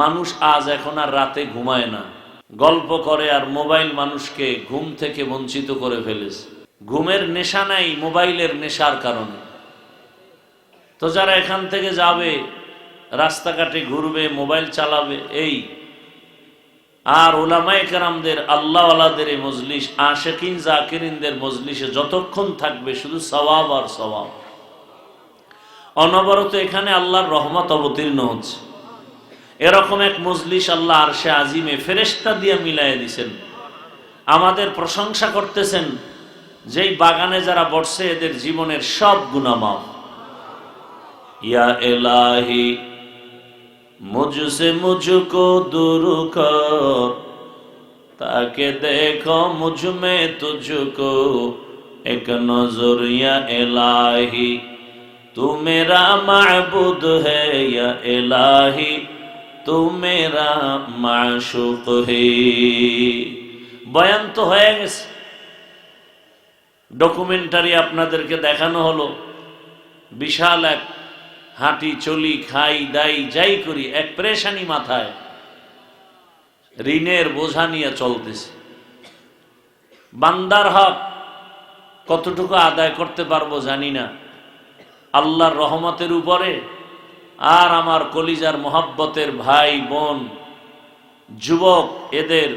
মানুষ আজ এখন আর রাতে ঘুমায় না, গল্প করে আর মোবাইল মানুষকে ঘুম থেকে বঞ্চিত করে ফেলেছে। ঘুমের নেশা নাই মোবাইলের নেশার কারণে। তো যারা এখান থেকে যাবে, রাস্তাঘাটে ঘুরবে, মোবাইল চালাবে, এই আর ওলামায়ে কেরামদের আল্লাহওয়ালাদের এই মজলিস, আশিকিন জাকিরিনদের মজলিসে যতক্ষণ থাকবে শুধু সওয়াব আর সওয়াব। অনবরত এখানে আল্লাহর রহমত অবতীর্ণ হচ্ছে। এরকম এক মজলিস আল্লাহ আরশে আজিমে ফেরেশতা দিয়ে মিলাইয়া দিছেন। আমাদের প্রশংসা করতেছেন, যেই বাগানে যারা বসছে এদের জীবনের সব গুনাহ মাফ। ইয়া ইলাহি মুঝসে মুঝকো दूर कर, ताके देखो मुझ में तुझको एक नजर। या इलाही तू मेरा माबूद है, या इलाही तू मेरा माशूक है। বয়ান তো হয়ে গেছে, ডকুমেন্টারি আপনাদেরকে দেখানো হলো। বিশাল এক হাঁটি চলি খাই দাই যাই করি, এক পেরেশানি মাথায়, ঋণের বোঝা নিয়ে চলতেছে। বান্দার হক কতটুকু আদায় করতে পারবো জানি না। আল্লাহর রহমতের উপরে আর আমার কলিজার মোহাব্বতের ভাই বোন যুবক এদের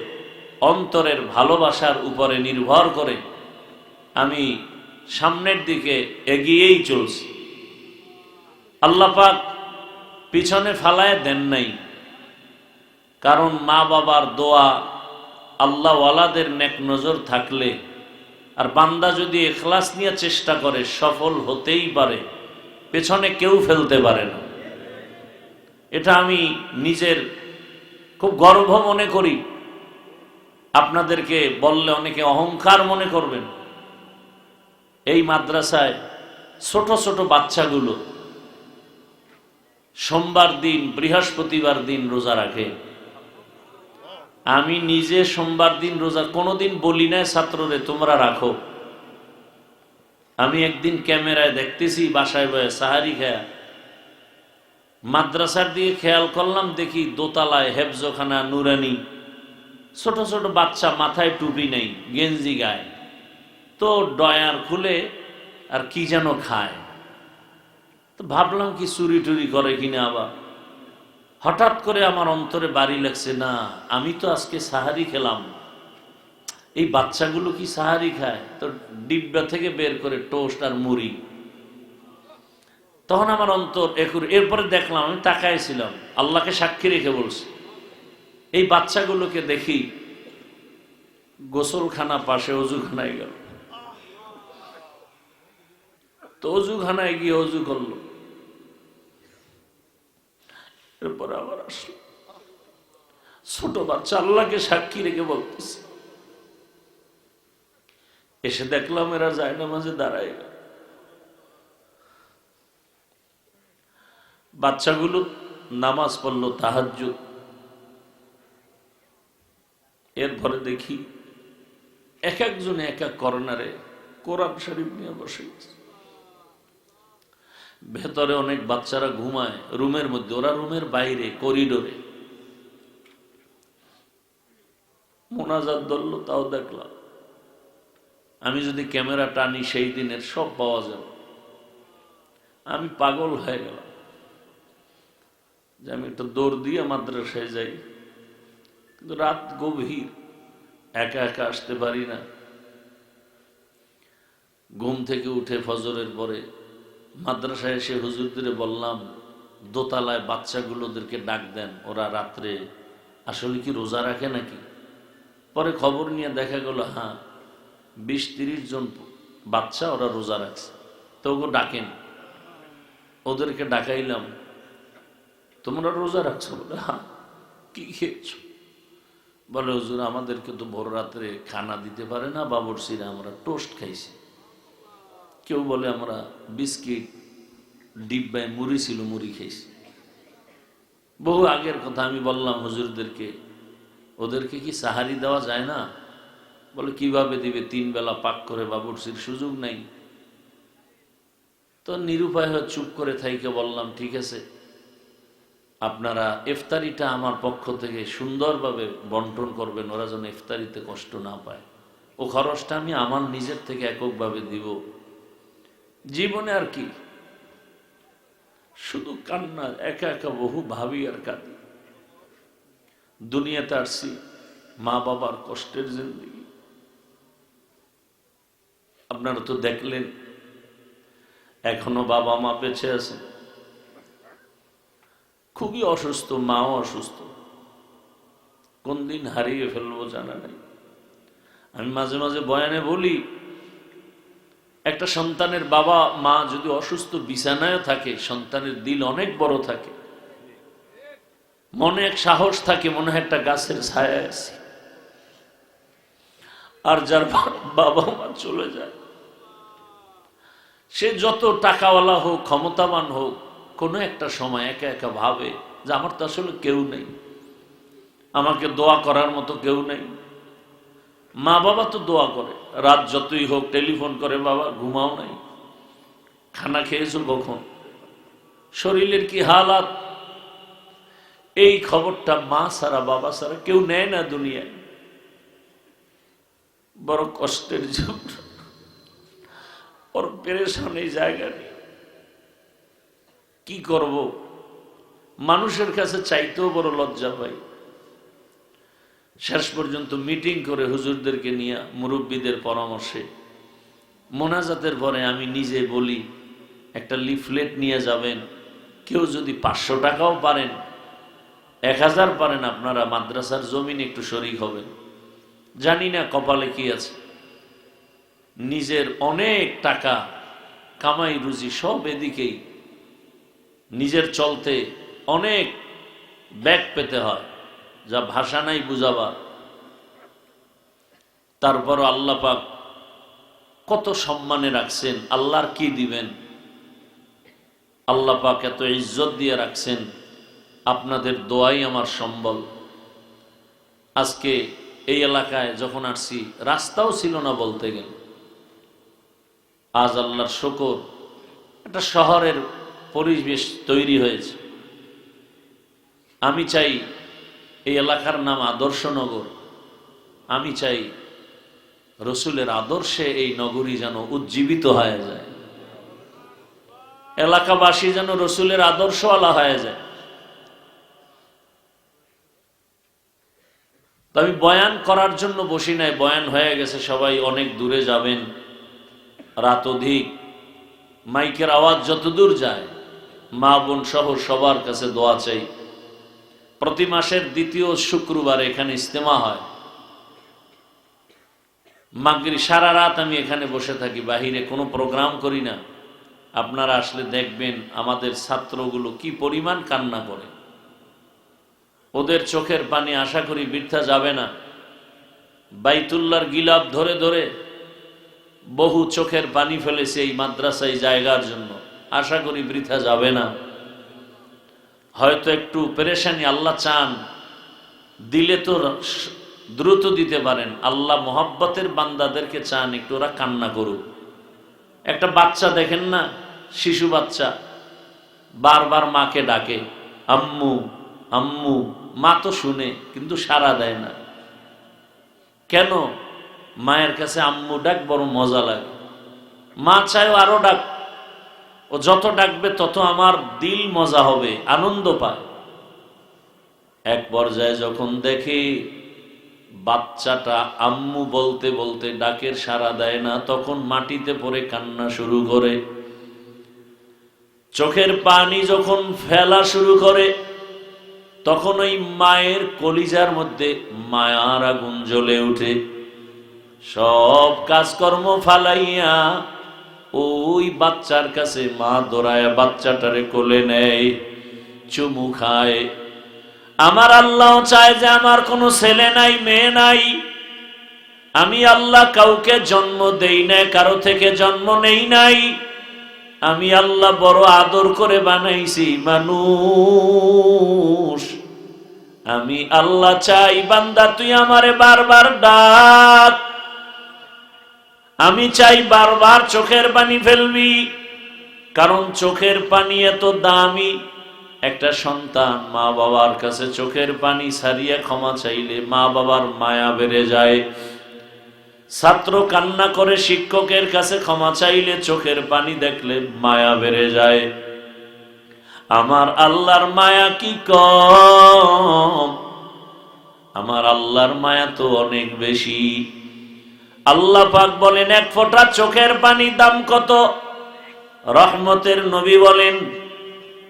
অন্তরের ভালোবাসার উপরে নির্ভর করে আমি সামনের দিকে এগিয়েই চলছি। আল্লাহ পাক পিছনে ফালায় দেন নাই, কারণ মা বাবার দোয়া, আল্লাহ ওয়ালাদের নেক নজর থাকলে আর বান্দা যদি ইখলাস নিয়ে চেষ্টা করে সফল হতেই পারে, পেছনে কেউ ফেলতে পারে না। এটা আমি নিজের খুব গর্ব মনে করি। আপনাদেরকে বললে অনেকে অহংকার মনে করবেন। এই মাদ্রাসায় ছোট ছোট বাচ্চাগুলো সোমবার দিন বৃহস্পতিবার দিন রোজা রাখে। আমি নিজে সোমবার দিন রোজা কোনোদিন বলি না ছাত্ররে তোমরা রাখো। আমি একদিন ক্যামেরায় দেখতেছি বাসায় বয়ে সাহারি খায়া, মাদ্রাসার দিকে খেয়াল করলাম, দেখি দোতলায় হেফজখানা নুরানি ছোট ছোট বাচ্চা, মাথায় টুপি নেই, গেঞ্জি গায়ে, তো ডয়ার খুলে আর কি যেন খায়। তো ভাবলাম কি চুরি টুরি করে কিনা। আবার হঠাৎ করে আমার অন্তরে বাড়ি লাগছে, না আমি তো আজকে সাহারি খেলাম, এই বাচ্চাগুলো কি সাহারি খায়? তো ডিব্বা থেকে বের করে টোস্ট আর মুড়ি। তখন আমার অন্তর এরপরে দেখলাম, আমি তাকাইছিলাম, আল্লাহকে সাক্ষী রেখে বলছি, এই বাচ্চাগুলোকে দেখি গোসলখানা পাশে অজুখানায় গেল। তো অজুখানায় গিয়ে অজু করলো, এরপরে আবার আসলো। ছোট বাচ্চা আল্লাহকে সাক্ষী রেখে বলতেছে। এসে দেখলাম এরা জায়নামাজে দাঁড়ায়। বাচ্চাগুলো নামাজ পড়লো, তাহাজ্জুদ। এরপরে দেখি এক একজনে এক এক কর্নারে কোরআন শরীফ নিয়ে বসে গেছে। ভেতরে অনেক বাচ্চারা ঘুমায় রুমের মধ্যে, ওরা রুমের বাইরে করিডোরে মোনাজাত ধরলো, তাও দেখলাম। আমি যদি ক্যামেরা টানি সেই দিনের সব পাওয়া যাবে। আমি পাগল হয়ে গেলাম যে আমি একটা দৌড় দিয়ে মাদ্রাসায় যাই, কিন্তু রাত গভীর, একা একা আসতে পারি না। ঘুম থেকে উঠে ফজরের পরে মাদ্রাসায় এসে হুজুরদের বললাম, দোতলায় বাচ্চাগুলোদেরকে ডাক দেন, ওরা রাত্রে আসলে কি রোজা রাখে নাকি। পরে খবর নিয়ে দেখা গেল, হ্যাঁ 20-30 জন বাচ্চা ওরা রোজা রাখছে। তো ওকে ডাকেন, ওদেরকে ডাকাইলাম, তোমরা রোজা রাখছো? বলে হ্যাঁ। কি খেয়েছ? বলে হুজুর আমাদেরকে তো ভোর রাত্রে খানা দিতে পারে না বাবরচিরা, আমরা টোস্ট খাইছি। কেউ বলে আমরা বিস্কিট, ডিব্বায় মুড়ি ছিল, মুড়ি খাইছি। বহু আগের কথা। আমি বললাম হুজুরদেরকে, ওদেরকে কি সাহারি দেওয়া যায় না? বলে কিভাবে দিবে, 3 বেলা পাক করে বাবরচির সুযোগ নাই। তো নিরুপায় হয়ে চুপ করে থাইকে বললাম ঠিক আছে, আপনারা ইফতারিটা আমার পক্ষ থেকে সুন্দরভাবে বন্টন করবেন, ওরা যেন ইফতারিতে কষ্ট না পায়। ও খরচটা আমি আমার নিজের থেকে এককভাবে দিব। জীবনে আর কি, শুধু কান্না, একা একা বহু ভাবি আর কাঁদি। দুনিয়াতে আসছি মা বাবার কষ্টের জিন্দেগি। আপনারা তো দেখলেন এখনো বাবা মা বেঁচে আছেন, খুবই অসুস্থ, মাও অসুস্থ, কোন দিন হারিয়ে ফেলবো জানা নেই। আমি মাঝে মাঝে বয়ানে বলি, একটা সন্তানের বাবা মা যদি অসুস্থ বিছানায় থাকে, সন্তানের দিল অনেক বড় থাকে, মনে এক সাহস থাকে, মনে হয় একটা গাছের ছায়া আছে। আর যার বাবা মা চলে যায়, সে যত টাকাওয়ালা হোক, ক্ষমতাবান হোক, কোনো একটা সময় একা একা ভাবে যে আমার তো আসলে কেউ নেই, আমাকে দোয়া করার মতো কেউ নেই। মা বাবা তো দোয়া করে, রাত যতই হোক টেলিফোন করে, বাবা ঘুমাও নাই, খানা খেয়েছো কখন, শরীরের কি হালাত, এই খবরটা মা ছাড়া বাবা ছাড়া কেউ নেয় না দুনিয়ায়। বড় কষ্টের যুগ, ওর পেরেশান এই জায়গা নিয়ে কি করব, মানুষের কাছে চাইতেও বড় লজ্জা পাই। শেষ পর্যন্ত মিটিং করে হুজুরদেরকে নিয়ে, মুরব্বীদের পরামর্শে, মোনাজাতের পরে আমি নিজে বলি, একটা লিফলেট নিয়ে যাবেন, কেউ যদি 500 টাকাও পারেন, 1000 পারেন, আপনারা মাদ্রাসার জমিনে একটু শরীক হবেন। জানি না কপালে কি আছে, নিজের অনেক টাকা কামাই রুজি সব এদিকেই, নিজের চলতে অনেক ব্যাগ পেতে হয়, যা ভাষা নাই বুঝাবার। তারপরও আল্লাহ পাক কত সম্মানে রাখছেন, আল্লাহর কি দিবেন, আল্লাহ পাক এত ইজ্জত দিয়ে রাখছেন, আপনাদের দোয়াই আমার সম্বল। আজকে এই এলাকায় যখন আসছি, রাস্তাও ছিল না বলতে গেলে, আজ আল্লাহর শুকর একটা শহরের পরিবেশ তৈরি হয়েছে। আমি চাই এই এলাকার নাম আদর্শনগর, আমি চাই রসুলের আদর্শে এই নগরী যেন উজ্জীবিত হয়ে যায়, এলাকাবাসী যেন রসুলের আদর্শওয়ালা হয়ে যায়। তো আমি বয়ান করার জন্য বসি নাই, বয়ান হয়ে গেছে, সবাই অনেক দূরে যাবেন, রাত অধিক, মাইকের আওয়াজ যত দূর যায়, মা বোন সহ সবার কাছে দোয়া চাই। প্রতি মাসের দ্বিতীয় শুক্রবার এখানে ইজতেমা হয়, মাগরিব সারা রাত আমি এখানে বসে থাকি, বাহিরে কোনো প্রোগ্রাম করি না। আপনারা আসলে দেখবেন আমাদের ছাত্রগুলো কি পরিমাণ কান্না করে, ওদের চোখের পানি আশা করি বৃথা যাবে না। বাইতুল্লাহর গিলাপ ধরে ধরে বহু চোখের পানি ফেলেছে এই মাদ্রাসায় জায়গার জন্য, আশা করি বৃথা যাবে না। হয়তো একটু পেরেশানি আল্লাহ চান, দিলে তো দ্রুত দিতে পারেন। আল্লাহ মোহাব্বতের বান্দাদেরকে চান একটু ওরা কান্না করুক। একটা বাচ্চা দেখেন না, শিশু বাচ্চা বারবার মাকে ডাকে, আম্মু আম্মু, মা তো শুনে কিন্তু সাড়া দেয় না। কেন? মায়ের কাছে আম্মু ডাক বড় মজা লাগে, মা চায় আরো ডাক, ও যত ডাকবে তত আমার দিল মজা হবে, আনন্দ পায়। এক পর্যায়ে যখন দেখে বাচ্চাটা আম্মু বলতে বলতে ডাকের সাড়া দেয় না, তখন মাটিতে পড়ে কান্না শুরু করে, চোখের পানি যখন ফেলা শুরু করে, তখন ওই মায়ের কলিজার মধ্যে মায়ার আগুন জ্বলে উঠে। সব কাজকর্ম ফালাইয়া ওই বাচ্চার কাছে মা দৌড়ায় বাচ্চাটারে কোলে নেয়, চুমু খায়। আমার আল্লাহ চায় যে আমার কোনো ছেলে নাই, মেয়ে নাই, আমি আল্লাহ কাউকে জন্ম দেই না, কারো থেকে জন্ম নেই নাই, আমি আল্লাহ বড় আদর করে বানাইছি মানুষ। আমি আল্লাহ চাই বান্দা তুই আমারে বারবার ডাক, আমি চাই বারবার চোখের পানি ফেলবি, কারণ চোখের পানি এত দামি, একটা সন্তান মা বাবার কাছে চোখের পানি ছাড়িয়ে ক্ষমা চাইলে মা বাবার মায়া বেড়ে যায়। ছাত্র কান্না করে শিক্ষকের কাছে ক্ষমা চাইলে চোখের পানি দেখলে মায়া বেড়ে যায়। আমার আল্লাহর মায়া কি কম? আমার আল্লাহর মায়া তো অনেক বেশি। আল্লাহ পাক বলেন, এক ফোঁটা চোখের পানি দাম কত? রহমতের নবী বলেন,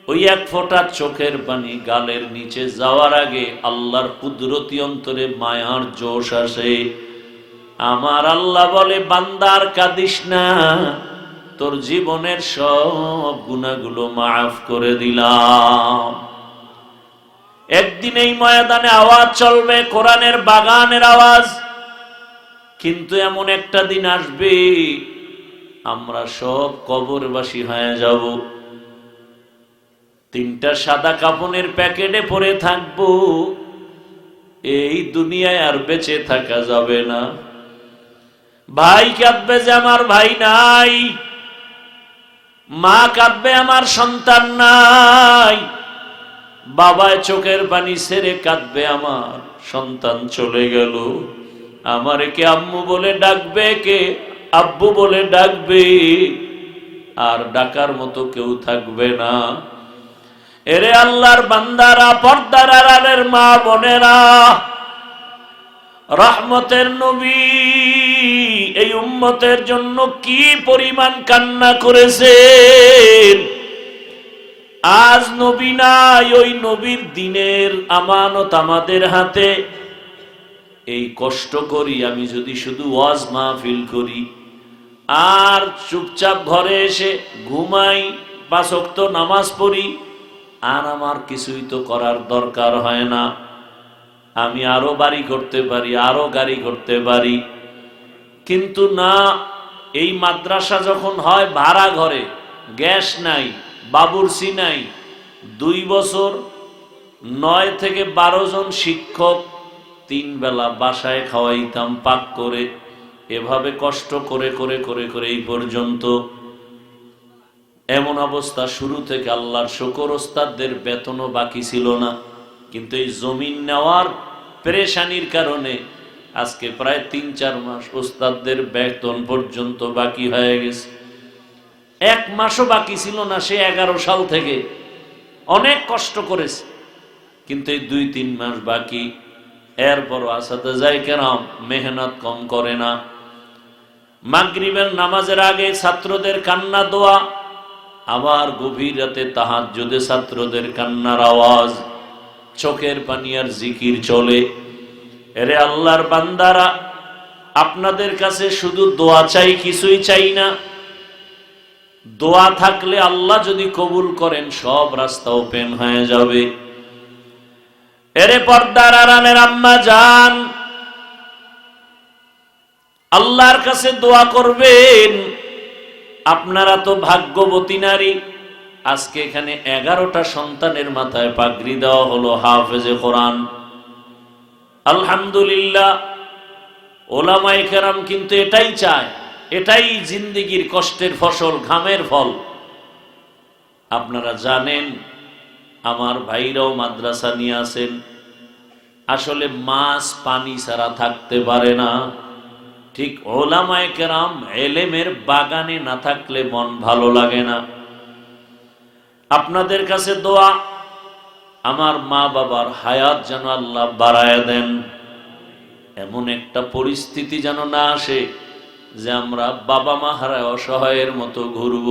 ওই এক ফোঁটা চোখের পানি গালের নিচে যাওয়ার আগে আল্লাহর কুদরতি অন্তরে মায়ার জোশ আসে। আমার আল্লাহ বলে, বান্দার কাঁদিস না, তোর জীবনের সব গুনাহগুলো মাফ করে দিলাম। একদিন এই ময়দানে আওয়াজ চলবে, কোরআনের বাগানের আওয়াজ। কিন্তু এমন একটা দিন আসবে, আমরা সব কবরবাসী হয়ে যাব। তিনটা সাদা কাপনের প্যাকেটে পরে থাকবো। এই দুনিয়ায় আর বেঁচে থাকা যাবে না। ভাই কাঁদবে যে আমার ভাই নাই, মা কাঁদবে আমার সন্তান নাই, বাবায় চোখের পানি ছেড়ে কাঁদবে আমার সন্তান চলে গেল। আমারে কে আম্মু বলে ডাকবে, কে আব্বু বলে ডাকবে, আর ডাকার মতো কেউ থাকবে না। এরে আল্লাহর বান্দারা, পর্দার আড়ালের মা বোনেরা, রহমতের নবী এই উম্মতের জন্য কি পরিমাণ কান্না করেছেন। আজ নবী নাই, ওই নবীর দিনের আমানত আমাদের হাতে। এই কষ্ট করি আমি যদি শুধু ওয়াজ মাহফিল করি আর চুপচাপ ঘরে এসে ঘুমাই, 5 ওয়াক্ত নামাজ পড়ি, আর আমার কিছুই তো করার দরকার হয় না। আমি আরো বাড়ি করতে পারি, আরো গাড়ি করতে পারি, কিন্তু না। এই মাদ্রাসা যখন হয় ভাড়া ঘরে, গ্যাস নাই, বাবুর্চি নাই, 2 বছর 9 থেকে 12 জন শিক্ষক 3 বেলা বাসায় খাওয়াইতাম পাক করে। এভাবে কষ্ট করে করে করে করে এই পর্যন্ত এমন অবস্থা। শুরু থেকে আল্লাহর শুকর, ওস্তাদদের বেতনও বাকি ছিল না, কিন্তু এই জমিন নেওয়ার পেরেশানির কারণে আজকে প্রায় 3-4 মাস ওস্তাদদের বেতন পর্যন্ত বাকি হয়ে গেছে। 1 মাসও বাকি ছিল না সে 11 সাল থেকে। অনেক কষ্ট করেছে, কিন্তু এই 2-3 মাস বাকি। এরপরও আসাতেজায়ে কেরাম মেহনত কম করে না। মাগরিবের নামাজের আগে ছাত্রদের কান্না দোয়া, আবার গভীর রাতে তাহাজ্জুদে ছাত্রদের কান্নার আওয়াজ, চোখের পানি আর জিকির চলে। এরে আল্লাহর বান্দারা, আপনাদের কাছে শুধু দোয়া চাই, কিছুই চাই না। দোয়া থাকলে আল্লাহ যদি কবুল করেন সব রাস্তা ওপেন হয়ে যাবে। এরে পর্দার আড়ালের আম্মা জান, আল্লাহর কাছে দোয়া করবেন। আপনারা তো ভাগ্যবতী নারী। আজকে এখানে 11টা সন্তানের মাথায় পাগড়ি দেওয়া হলো, হাফেজে কোরআন। আলহামদুলিল্লাহ। ওলামায়ে কেরাম কিন্তু এটাই চায়, এটাই জিন্দেগির কষ্টের ফসল, ঘামের ফল। আপনারা জানেন, আমার ভাইরাও মাদ্রাসা নিয়ে আসেন। আসলে মাছ পানি ছাড়া থাকতে পারে না। ঠিক ওলামায়ে কেরাম এলেমের বাগানে না থাকলে মন ভালো লাগে না। আপনাদের কাছে দোয়া, আমার মা বাবার হায়াত যেন আল্লাহ বাড়ায় দেন। এমন একটা পরিস্থিতি যেন না আসে যে আমরা বাবা মা হারায় অসহায়ের মতো ঘুরব।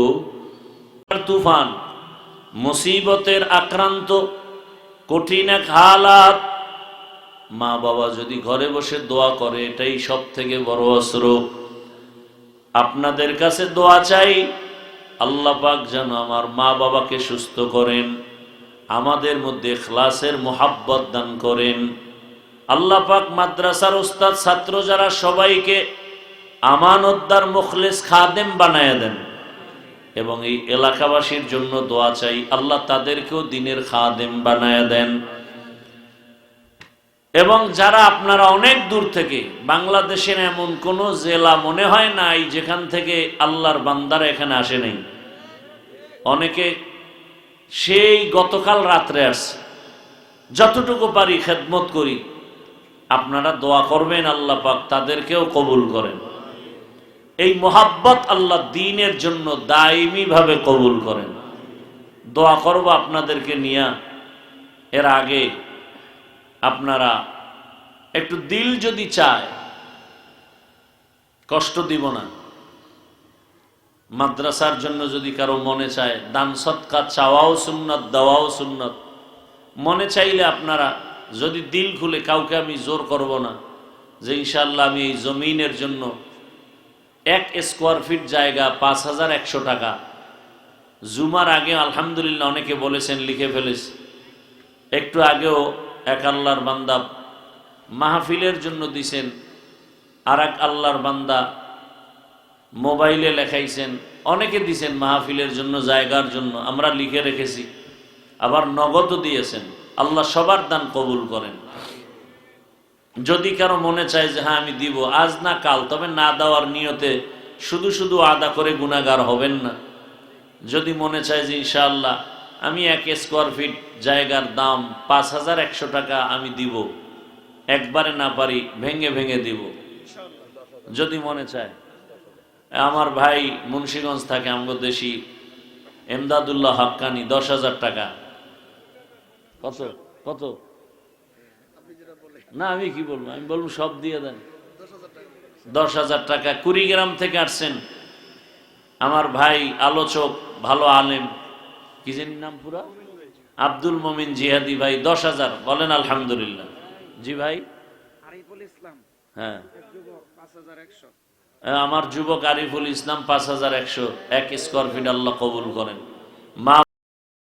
তুফান, মুসিবতের আক্রান্ত, কঠিন এক হালাত। মা বাবা যদি ঘরে বসে দোয়া করে, এটাই সব থেকে বড় অস্ত্র। আপনাদের কাছে দোয়া চাই, আল্লাহ পাক যেন আমার মা বাবাকে সুস্থ করেন, আমাদের মধ্যে ইখলাসের মোহাব্বত দান করেন। আল্লাহ পাক মাদ্রাসার উস্তাদ ছাত্র যারা সবাইকে আমানতদার মুখলেস খাদেম বানায়া দেন। এবং এই এলাকাবাসীর জন্য দোয়া চাই, আল্লাহ তাদেরকেও দিনের খাদেম বানায়া দেন। এবং যারা আপনারা অনেক দূর থেকে, বাংলাদেশের এমন কোন জেলা মনে হয় নাই যেখান থেকে আল্লাহর বান্দারা এখানে আসে নাই। অনেকে সেই গতকাল রাত্রে আসছে। যতটুকু পারি খেদমত করি, আপনারা দোয়া করবেন আল্লাহ পাক তাদেরকেও কবুল করেন। এই মোহাব্বত আল্লাহ দ্বীনের জন্য দায়মি ভাবে কবুল করেন। দোয়া করব আপনাদেরকে নিয়া। এর আগে আপনারা একটু দিল যদি চায়, কষ্ট দিব না। মাদ্রাসার জন্য যদি কারো মনে চায়, দান সৎকার চাওয়াও সুন্নত, দেওয়াও সুন্নত। মনে চাইলে আপনারা যদি দিল খুলে, কাউকে আমি জোর করব না যে ইনশাআল্লাহ আমি এই জমিনের জন্য 1 স্কোয়ার ফিট জায়গা 5100 টাকা। জুমার আগে আলহামদুলিল্লাহ অনেকে বলেছেন, লিখে ফেলেছে। একটু আগেও এক আল্লাহর বান্দা মাহফিলের জন্য দিছেন, আর এক আল্লাহর বান্দা মোবাইলে লেখাইছেন, অনেকে দিছেন মাহফিলের জন্য, জায়গার জন্য, আমরা লিখে রেখেছি। আবার নগদও দিয়েছেন। আল্লাহ সবার দান কবুল করেন। যদি কারো মনে চায় যে হ্যাঁ আমি দিব, আজ না কাল, তবে না দেওয়ার নিয়তে শুধু শুধু আদা করে গুনাহগার হবেন না। যদি মনে চায় যে ইনশাআল্লাহ আমি 1 স্কোয়ার ফিট জায়গার দাম 5100 টাকা আমি দিব, একবারে না পারি ভেঙে ভেঙে দিব, যদি মনে চায়। আমার ভাই মুন্সিগঞ্জ থাকে, আমগো দেশি এমদাদুল্লাহ হাক্কানি 10,000 টাকা। কত কত না, আমি কি বলবো, আমি বলবো সব দিয়ে দেন। 10,000 টাকা। কুড়িগ্রাম থেকে আসছেন আমার ভাই, আলোচক, ভালো আলেম, কি জানি নাম পুরা, আব্দুল মমিন জিহাদি ভাই, 10,000। বলেন আলহামদুলিল্লাহ। জি ভাই, হ্যাঁ আমার যুবক আরিফুল ইসলাম 5100, 1 স্কোয়ার ফিট। আল্লাহ কবুল করেন। মা